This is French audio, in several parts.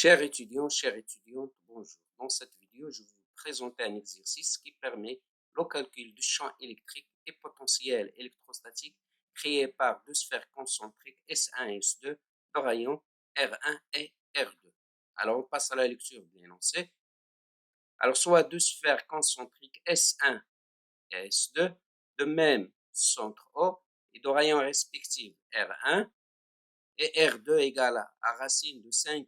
Chers étudiants, chères étudiantes, bonjour. Dans cette vidéo, je vais vous présenter un exercice qui permet le calcul du champ électrique et potentiel électrostatique créé par deux sphères concentriques S1 et S2 de rayon R1 et R2. Alors, on passe à la lecture bien énoncée. Alors, soit deux sphères concentriques S1 et S2 de même centre O et de rayon respectif R1 et R2 égale à racine de 5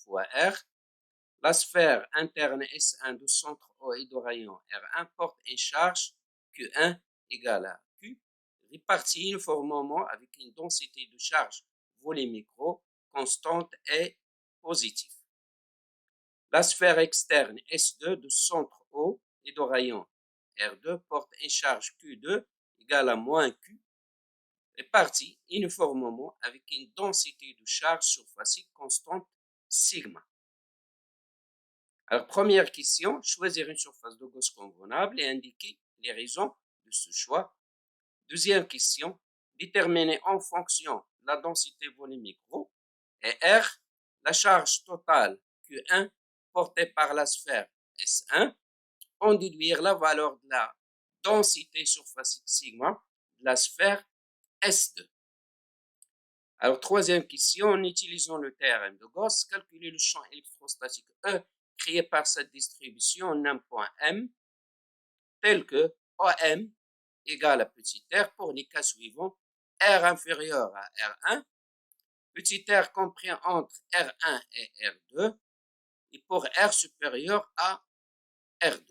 fois R. La sphère interne S1 du centre O et de rayon R1 porte une charge Q1 égale à Q, répartie uniformément avec une densité de charge volumique ρ constante et positive. La sphère externe S2 du centre O et de rayon R2 porte une charge Q2 égale à moins Q, répartie uniformément avec une densité de charge surfacique constante sigma. Alors, première question, choisir une surface de Gauss convenable et indiquer les raisons de ce choix. Deuxième question, déterminer en fonction de la densité volumique ρ et R la charge totale Q1 portée par la sphère S1, en déduire la valeur de la densité surfacique sigma de la sphère S2. Alors, troisième question, en utilisant le théorème de Gauss, calculer le champ électrostatique E créé par cette distribution en un point M, tel que OM égale à petit r pour les cas suivants, R inférieur à R1, petit r compris entre R1 et R2, et pour R supérieur à R2.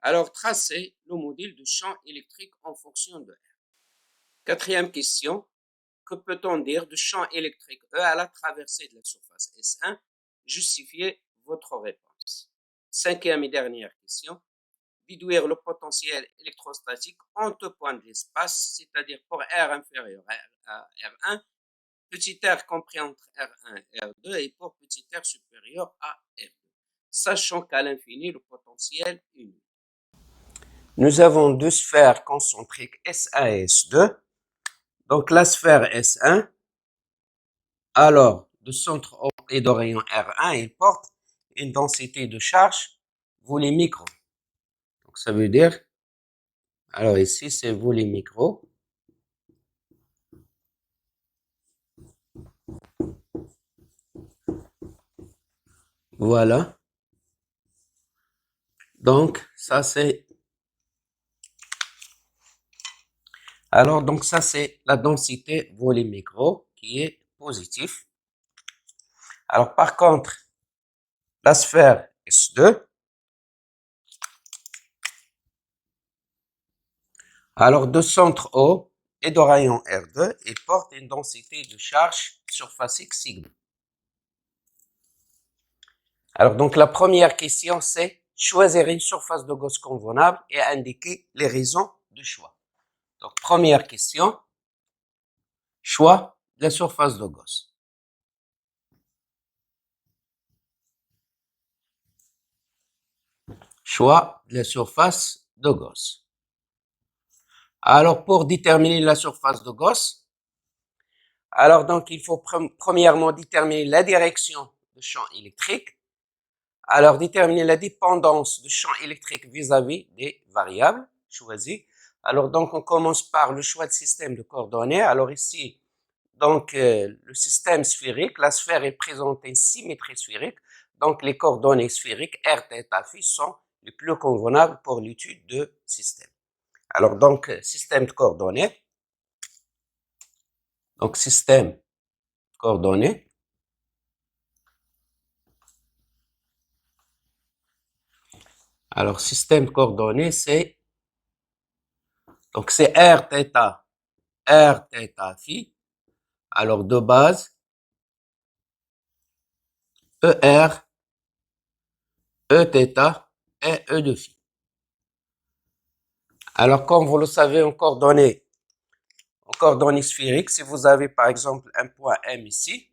Alors, tracez le modèle de champ électrique en fonction de R. Quatrième question, que peut-on dire de champ électrique E à la traversée de la surface S1? Justifiez votre réponse. Cinquième et dernière question, déduire le potentiel électrostatique en deux points de l'espace, c'est-à-dire pour R inférieur à R1, petit r compris entre R1 et R2 et pour petit r supérieur à R2, sachant qu'à l'infini, le potentiel est nul. Nous avons deux sphères concentriques S1 et S2. Donc, la sphère S1, alors, de centre O et de rayon R1, il porte une densité de charge volumique ρ. Donc, ça veut dire, alors ici, c'est volumique ρ. Voilà. Donc, ça, c'est... Alors, donc, ça, c'est la densité volumique ρ qui est positive. Alors, par contre, la sphère S2, alors, de centre O et de rayon R2, il porte une densité de charge surfacique sigma. Alors, donc, la première question, c'est choisir une surface de Gauss convenable et indiquer les raisons de choix. Donc, première question, choix de la surface de Gauss. Choix de la surface de Gauss. Alors, pour déterminer la surface de Gauss, alors donc, il faut premièrement déterminer la direction du champ électrique. Alors, déterminer la dépendance du champ électrique vis-à-vis des variables choisies. Alors, donc, on commence par le choix de système de coordonnées. Alors, ici, donc, le système sphérique, la sphère est présente en symétrie sphérique. Donc, les coordonnées sphériques R, θ, phi sont les plus convenables pour l'étude de système. Alors, donc, système de coordonnées. Donc, système de coordonnées. Alors, système de coordonnées, c'est donc c'est R, θ, phi. Alors, de base, ER, Eθ et E de phi. Alors, comme vous le savez, en coordonnées sphériques, si vous avez par exemple un point M ici,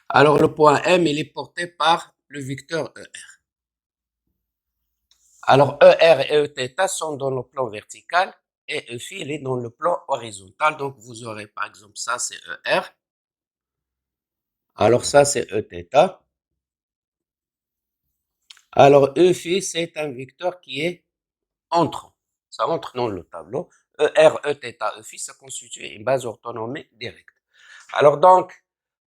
alors le point M, il est porté par le vecteur ER. Alors, ER et Eθ sont dans le plan vertical et E phi, il est dans le plan horizontal. Donc, vous aurez par exemple ça, c'est ER. Alors ça, c'est Eθ. Alors E phi, c'est un vecteur qui est entrant. Ça entre dans le tableau. ER, Eθ, E phi, ça constitue une base orthonormée directe. Alors donc,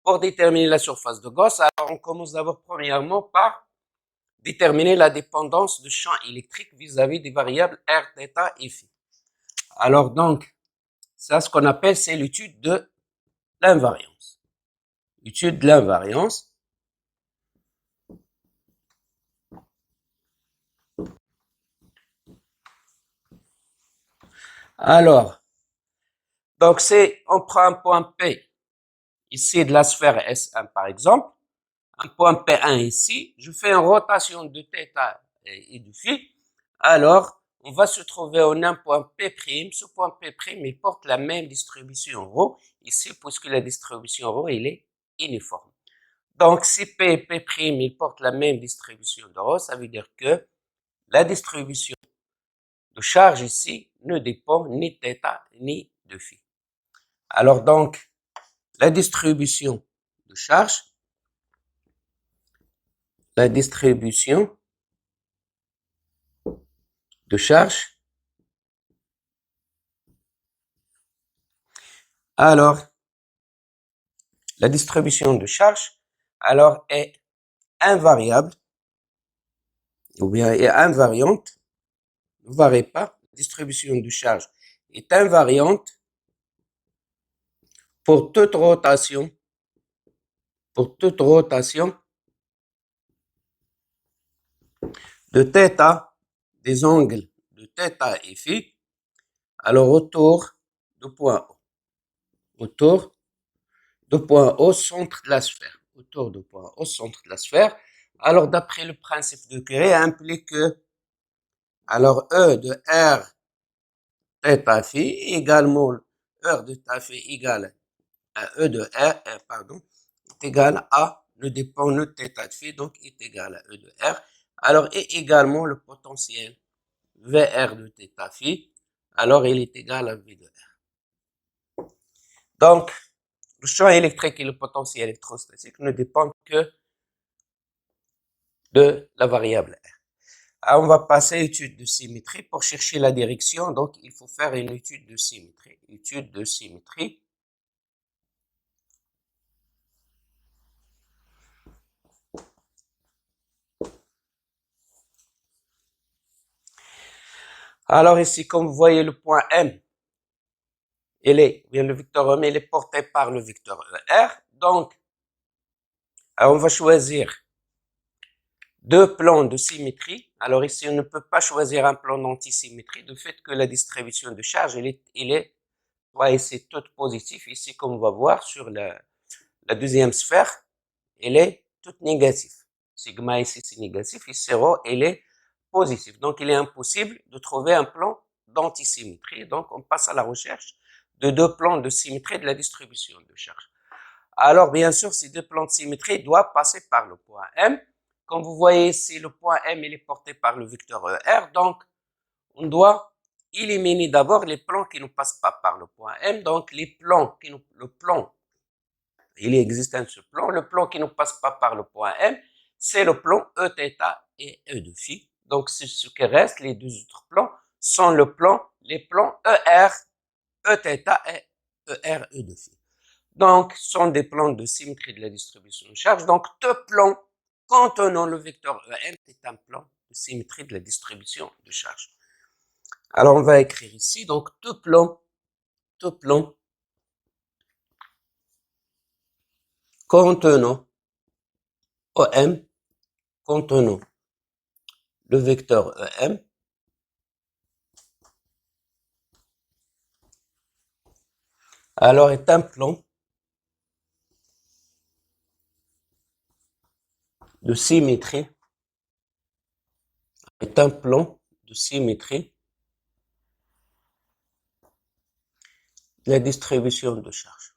pour déterminer la surface de Gauss, alors on commence d'abord premièrement par déterminer la dépendance du champ électrique vis-à-vis des variables R, θ et phi. Alors donc, ça, ce qu'on appelle, c'est l'étude de l'invariance. Étude de l'invariance. Alors, donc on prend un point P, ici de la sphère S1 par exemple, un point P1 ici, je fais une rotation de θ et de phi, alors on va se trouver en un point P', ce point P', il porte la même distribution ρ, ici, puisque la distribution ρ, elle est uniforme. Donc, si P et P', ils portent la même distribution de ρ, ça veut dire que la distribution de charge ici ne dépend ni de θ ni de phi. Alors donc, la distribution de charge, alors, la distribution de charge, alors est invariable, ou bien est invariante, ne varie pas, la distribution de charge est invariante pour toute rotation de θ, des angles de θ et phi, alors autour du point O. Autour du point O, centre de la sphère. Autour du point O, centre de la sphère. Alors, d'après le principe de Curie, implique que, alors, E de R θ phi également, E de θ phi égale à E de R, pardon, est égal à, ne dépend de θ de phi, donc est égal à E de R. Alors, et également le potentiel VR de θ phi, alors il est égal à V de R. Donc, le champ électrique et le potentiel électrostatique ne dépendent que de la variable R. Alors, on va passer à l'étude de symétrie. Pour chercher la direction, donc il faut faire une étude de symétrie. Étude de symétrie. Alors ici, comme vous voyez, le point M, le vecteur M, il est porté par le vecteur ER. Donc, alors on va choisir deux plans de symétrie. Alors ici, on ne peut pas choisir un plan d'antisymétrie du fait que la distribution de charge, c'est toute positive. Ici, comme on va voir sur la deuxième sphère, elle est toute négative. Sigma ici, c'est négatif. Ici, ρ, elle est positive. Donc, il est impossible de trouver un plan d'antisymétrie. Donc, on passe à la recherche de deux plans de symétrie de la distribution de charge. Alors, bien sûr, ces deux plans de symétrie doivent passer par le point M. Comme vous voyez ici, le point M, il est porté par le vecteur ER. Donc, on doit éliminer d'abord les plans qui ne passent pas par le point M. Donc, il existe un seul plan. Le plan qui ne passe pas par le point M, c'est le plan Eθ et E de phi. Donc, c'est ce qui reste. Les deux autres plans sont les plans ER, Eθ et ER, E de phi. Donc, ce sont des plans de symétrie de la distribution de charge. Donc, deux plans contenant le vecteur EM est un plan de symétrie de la distribution de charge. Alors, on va écrire ici, donc, deux plans contenant OM, contenant le vecteur EM, alors est un plan de symétrie, de la distribution de charge.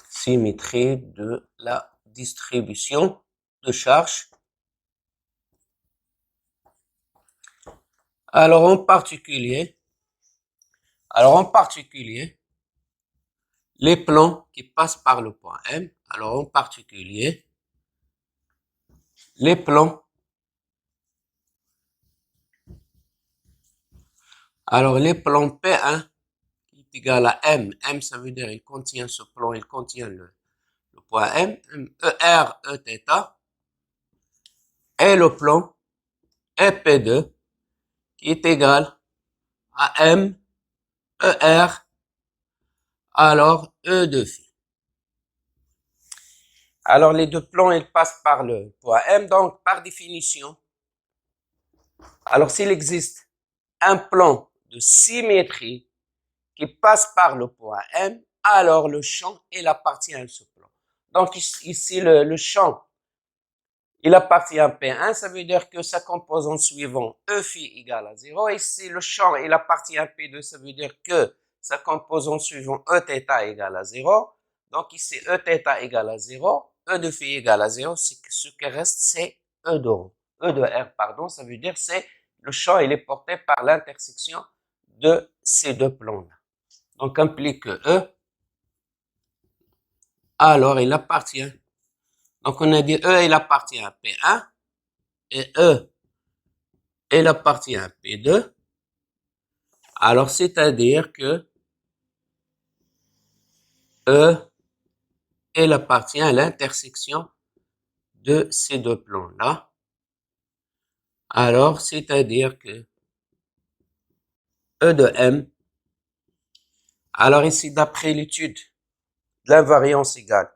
Symétrie de la distribution de charge. Alors en particulier, les plans qui passent par le point M. Alors, en particulier, les plans. Alors, les plans P1 qui est égal à M. M, ça veut dire il contient ce plan, il contient le point M, ER, Eθ, et le plan EP2 qui est égal à M, ER, alors E de phi. Alors, les deux plans, ils passent par le point M, donc par définition. Alors, s'il existe un plan de symétrie qui passe par le point M, alors le champ, il appartient à ce plan. Donc, ici, le champ, il appartient à P1, ça veut dire que sa composante suivante, E phi égale à 0. Ici, le champ, il appartient à P2, ça veut dire que sa composante suivante, Eθ égale à 0. Donc, ici, Eθ égale à 0, E de phi égale à 0, ce qui reste, c'est E de rho. E de R, pardon, ça veut dire c'est le champ, il est porté par l'intersection de ces deux plans-là. Donc, implique que E, alors il appartient. Donc, on a dit E, il appartient à P1, et E, il appartient à P2. Alors, c'est-à-dire que E, il appartient à l'intersection de ces deux plans-là. Alors, c'est-à-dire que E de M, alors ici, d'après l'étude de l'invariance égale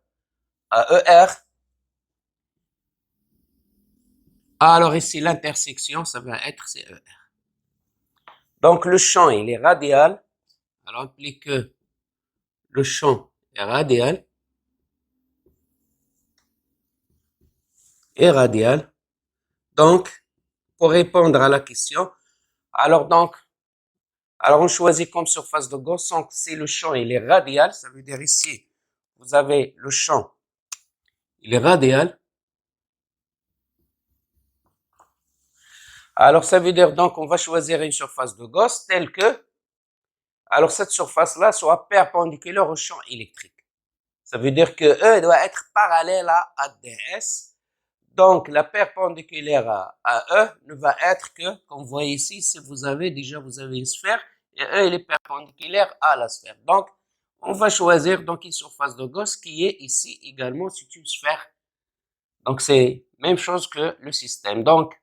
à ER, alors ici, l'intersection, ça va être CER. Donc, le champ, il est radial. Alors, implique que le champ est radial. Et radial. Donc, pour répondre à la question, alors on choisit comme surface de Gauss. Donc, si le champ, il est radial, ça veut dire ici, vous avez le champ, il est radial. Alors, ça veut dire donc, on va choisir une surface de Gauss telle que, alors cette surface-là soit perpendiculaire au champ électrique. Ça veut dire que E doit être parallèle à DS. Donc, la perpendiculaire à E ne va être que, comme vous voyez ici, si vous avez une sphère, et E, il est perpendiculaire à la sphère. Donc, on va choisir donc une surface de Gauss qui est ici également, c'est une sphère. Donc, c'est même chose que le système. Donc,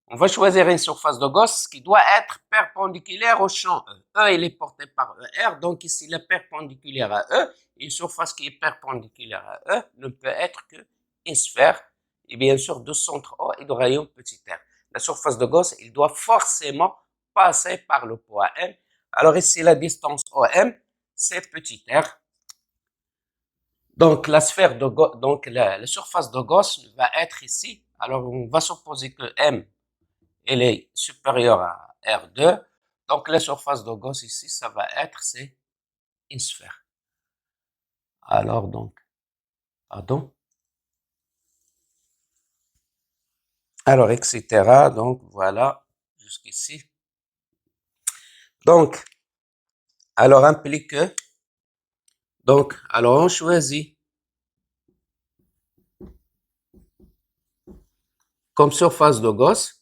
on va choisir une surface de Gauss qui doit être perpendiculaire au champ E. E, il est porté par ER, donc ici, il est perpendiculaire à E. Une surface qui est perpendiculaire à E ne peut être qu'une sphère, et bien sûr, de centre O et de rayon petit r. La surface de Gauss, il doit forcément passer par le point M. Alors ici, la distance OM, c'est petit r. Donc, la sphère de Gauss, donc la surface de Gauss va être ici. Alors, on va supposer que M elle est supérieure à R2. Donc, la surface de Gauss ici, ça va être, c'est une sphère. Alors, donc, pardon. Alors, etc. Donc, voilà, jusqu'ici. Donc, alors, implique que, donc, alors, on choisit comme surface de Gauss,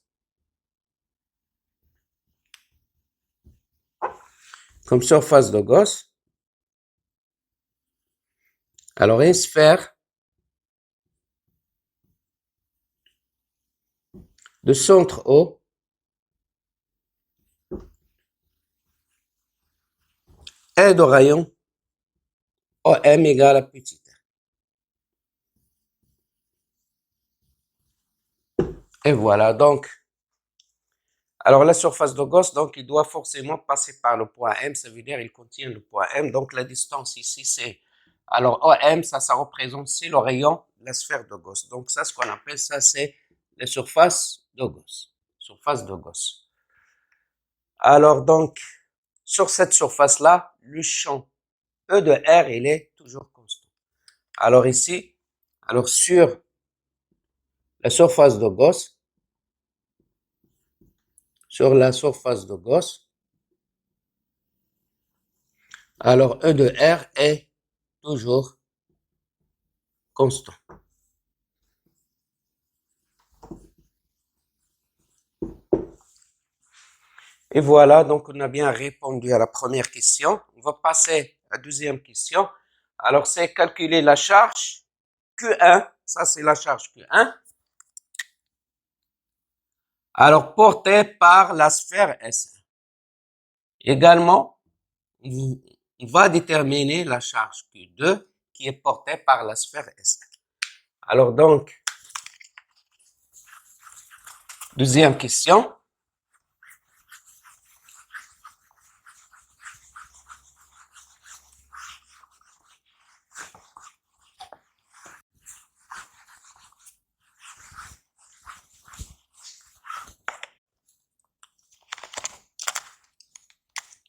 alors, une sphère de centre O et de rayon OM égale à petit r. Et voilà, donc, alors la surface de Gauss, donc il doit forcément passer par le point M, ça veut dire il contient le point M, donc la distance ici c'est, alors OM, ça représente, c'est le rayon de la sphère de Gauss. Donc ça, ce qu'on appelle ça, c'est la surface de Gauss. Alors donc, sur cette surface-là, le champ E de R, il est toujours constant. Alors ici, alors sur la surface de Gauss, alors E de R est toujours constant. Et voilà, donc on a bien répondu à la première question. On va passer à la deuxième question. Alors, c'est calculer la charge Q1. Ça, c'est la charge Q1. Alors, portée par la sphère S1. Également, on va déterminer la charge Q2 qui est portée par la sphère S1. Alors, donc, deuxième question.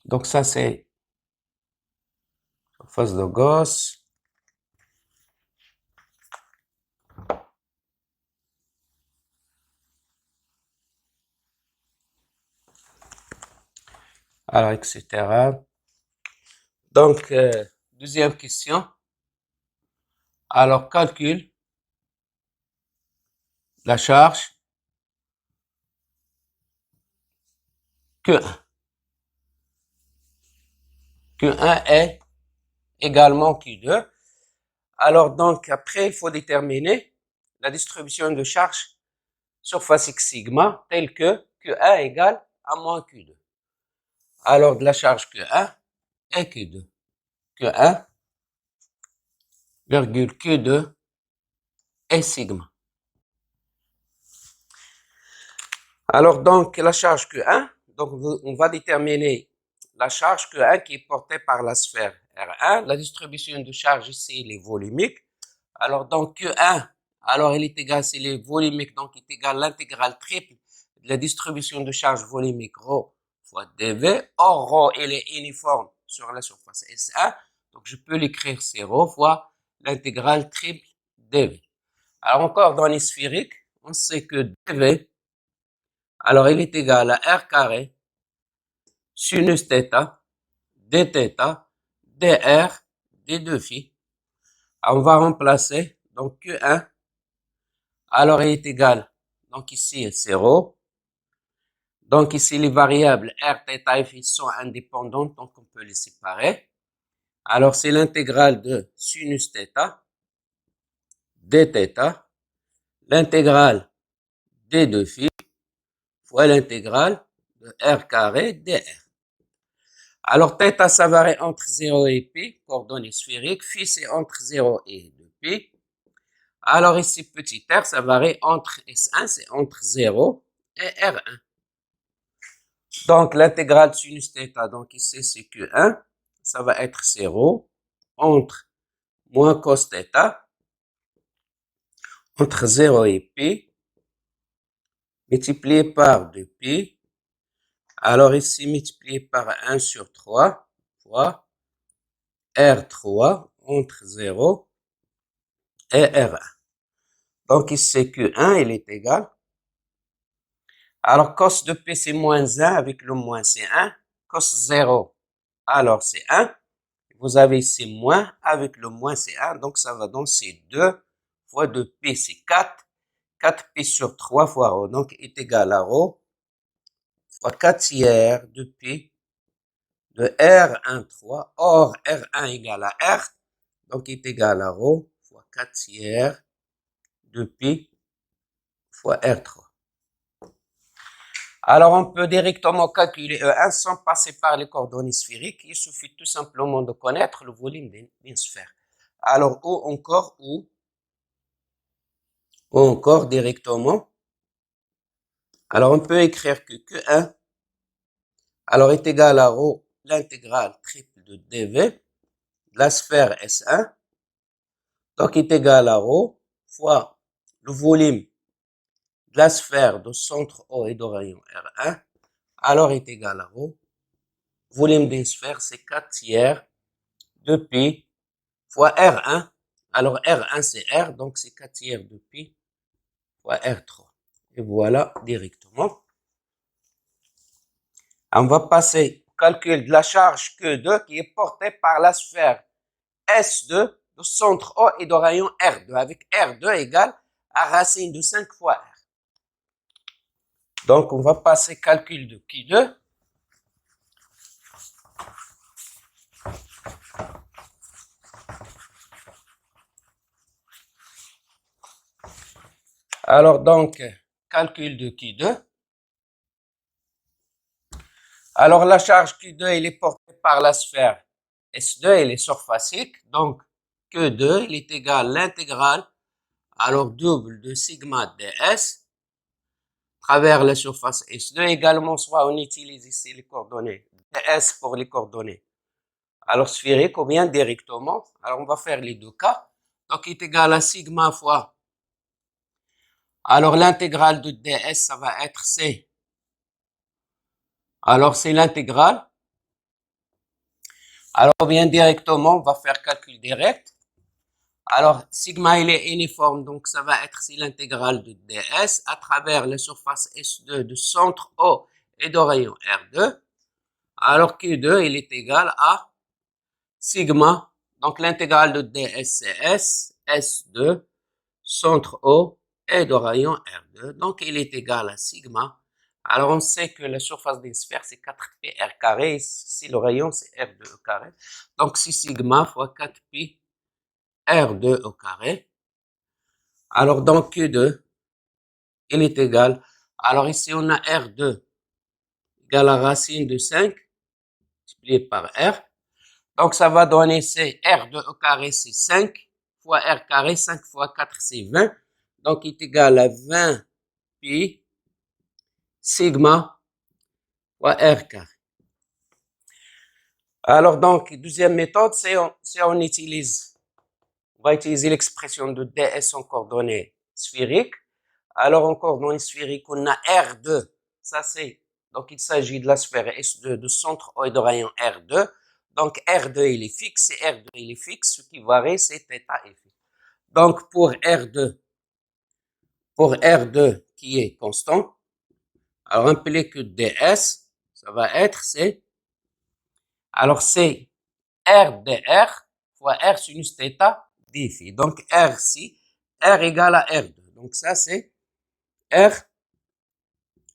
Donc, ça, c'est surface de Gauss. Alors, etc. Donc, deuxième question. Alors, calcule la charge Q1. Q1 est également Q2. Alors, donc, après, il faut déterminer la distribution de charge surface X sigma telle que Q1 égale à moins Q2. Alors, de la charge Q1 et Q2. Q1, virgule Q2 et sigma. Alors, donc, la charge Q1, donc, on va déterminer la charge Q1 qui est portée par la sphère R1. La distribution de charge ici, elle est volumique. Alors, donc, Q1, alors, il est égal, c'est les volumiques, donc, il est égal à l'intégrale triple de la distribution de charge volumique ρ fois dV. Or, ρ, il est uniforme sur la surface S1. Donc, je peux l'écrire, c'est ρ fois l'intégrale triple dV. Alors, encore dans les sphériques, on sait que dV, alors, il est égal à R carré sinus θ, dθ, dr, d2 phi. Alors, on va remplacer, donc Q1, alors il est égal, donc ici c'est ρ. Donc ici les variables R, θ et phi sont indépendantes, donc on peut les séparer. Alors c'est l'intégrale de sinus θ, dθ, l'intégrale d2 phi fois l'intégrale de R carré dr. Alors, θ, ça varie entre 0 et pi, coordonnées sphériques. Phi, c'est entre 0 et 2 pi. Alors, ici, petit r, ça varie entre S1, c'est entre 0 et R1. Donc, l'intégrale sinus θ, donc ici, c'est Q1. Ça va être 0 entre moins cos θ, entre 0 et pi, multiplié par 2 pi. Alors, ici, multiplié par 1 sur 3 fois R3 entre 0 et R1. Donc ici, Q1, il est égal. Alors, cos de P, c'est moins 1 avec le moins, c'est 1. Cos 0, alors c'est 1. Vous avez ici moins avec le moins, c'est 1. Donc, ça va donc c'est 2 fois 2P, c'est 4. 4P sur 3 fois ρ. Donc, est égal à ρ fois 4 tiers de P de R13. Or, R1 égale à R. Donc, est égal à ρ fois 4 tiers de P fois R3. Alors, on peut directement calculer E1 sans passer par les coordonnées sphériques. Il suffit tout simplement de connaître le volume d'une sphère. Alors, ou encore directement. Alors, on peut écrire que Q1 alors est égal à ρ, l'intégrale triple de dV de la sphère S1. Donc, est égal à ρ fois le volume de la sphère de centre O et de rayon R1. Alors, est égal à ρ. Volume d'une sphère, c'est 4 tiers de pi fois R1. Alors, R1, c'est R, donc c'est 4 tiers de pi fois R3. Et voilà, directement. On va passer au calcul de la charge Q2 qui est portée par la sphère S2 de centre O et de rayon R2, avec R2 égale à racine de 5 fois R. Donc, on va passer calcul de Q2. Alors, donc, calcul de Q2. Alors, la charge Q2, elle est portée par la sphère S2, elle est surfacique. Donc, Q2, il est égal à l'intégrale, alors double de sigma ds, travers la surface S2. Également, soit on utilise ici les coordonnées ds pour les coordonnées, alors sphérique ou bien directement. Alors, on va faire les deux cas. Donc, il est égal à sigma fois. Alors, l'intégrale de ds, ça va être c. Alors, c'est l'intégrale. Alors, bien directement, on va faire calcul direct. Alors, sigma, il est uniforme, donc ça va être si l'intégrale de ds à travers la surface S2 de centre O et de rayon R2. Alors, Q2, il est égal à sigma, donc l'intégrale de ds, c'est S, S2, centre O et de rayon R2. Donc, il est égal à sigma. Alors, on sait que la surface d'une sphère, c'est 4pi r carré. Si le rayon, c'est R2 au carré. Donc, c'est sigma fois 4pi R2 au carré. Alors, dans Q2, il est égal. Alors, ici, on a R2 égale à racine de 5 multiplié par R. Donc, ça va donner c'est R2 au carré, c'est 5 fois R carré. 5 fois 4, c'est 20. Donc, il est égal à 20 pi sigma fois R carré. Alors, donc, deuxième méthode, c'est on va utiliser l'expression de ds en coordonnées sphériques. Alors, en coordonnées sphériques, on a R2. Ça, c'est, donc, il s'agit de la sphère S2 de centre O et de rayon R2. Donc, R2, il est fixe et R2, il est fixe. Ce qui varie, c'est θ et phi. Donc, pour R2 qui est constant, alors, implique que ds, ça va être, alors, c'est R dr fois R sinus θ d phi. Donc, R ici, R égale à R2. Donc, ça, c'est R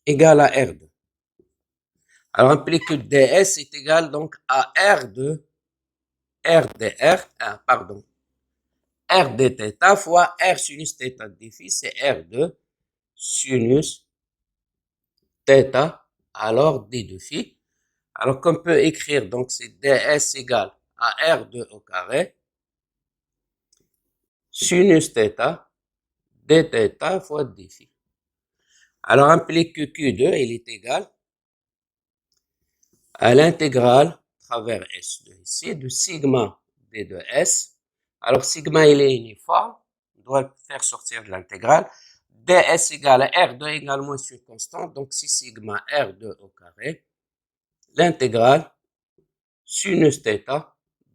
égale à R2. Alors, implique que ds est égal donc à R2, R dr, pardon, R dθ fois R sinus θ d phi, c'est R2 sinus θ, alors d de phi. Alors, qu'on peut écrire, donc, c'est ds égale à R2 au carré, sinus θ, dθ fois d phi. Alors, implique que Q2, il est égal à l'intégrale travers S2 ici de sigma d de S. Alors, sigma, il est uniforme. On doit le faire sortir de l'intégrale. ds égale à R2 également sur constante. Donc, c'est sigma R2 au carré. L'intégrale sinus θ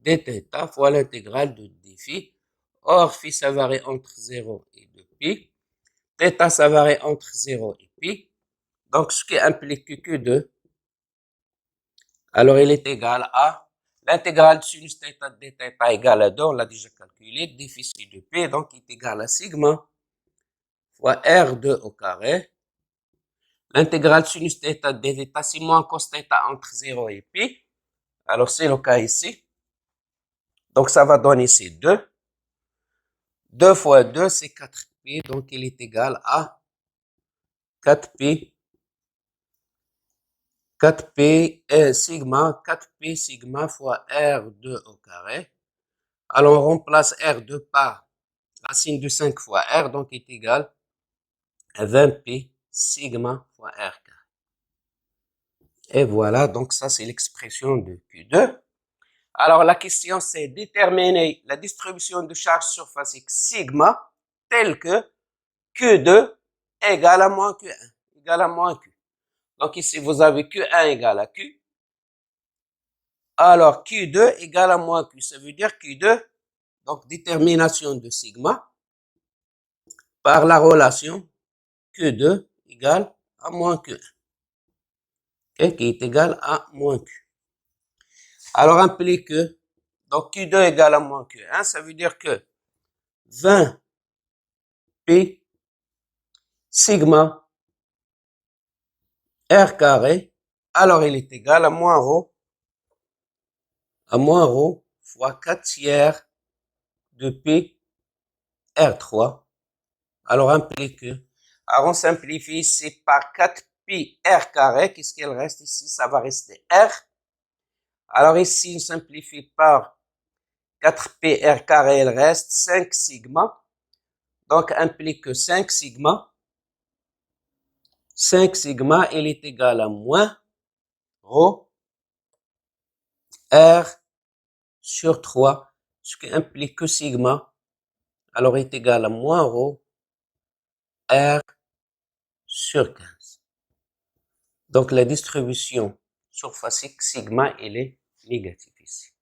dθ fois l'intégrale de d phi. Or, phi, ça varie entre 0 et 2 pi. Θ, ça varie entre 0 et pi. Donc, ce qui implique que Q2, alors il est égal à l'intégrale de sinus θ dθ égale à 2, on l'a déjà calculé, déficit de P, donc il est égal à sigma fois R2 au carré. L'intégrale de sinus θ dθ, c'est moins cos θ entre 0 et pi. Alors c'est le cas ici. Donc ça va donner ici 2. 2 fois 2, c'est 4pi, donc il est égal à 4pi 4pi sigma, 4pi sigma fois R2 au carré. Alors, on remplace R2 par racine de 5 fois R, donc est égal à 20pi sigma fois R carré. Et voilà, donc ça, c'est l'expression de Q2. Alors, la question, c'est déterminer la distribution de charge surfacique sigma telle que Q2 égale à moins Q1, égale à moins Q. Donc ici, vous avez Q1 égale à Q. Alors, Q2 égale à moins Q. Ça veut dire Q2, donc détermination de sigma par la relation Q2 égale à moins Q1. Okay, qui est égal à moins Q. Alors, implique que, Donc, Q2 égale à moins Q1, ça veut dire que 20 P sigma R carré, alors il est égal à moins ρ fois 4 tiers de P R3. Alors, implique que, alors on simplifie ici par 4pi R carré, qu'est-ce qu'il reste ici? Ça va rester R. Alors ici, on simplifie par 4pi R carré, il reste 5 sigma. Donc, implique que 5 sigma, il est égal à moins ρ R sur 3, ce qui implique que sigma, alors est égal à moins ρ R sur 15. Donc, la distribution surfacique sigma, elle est négative ici.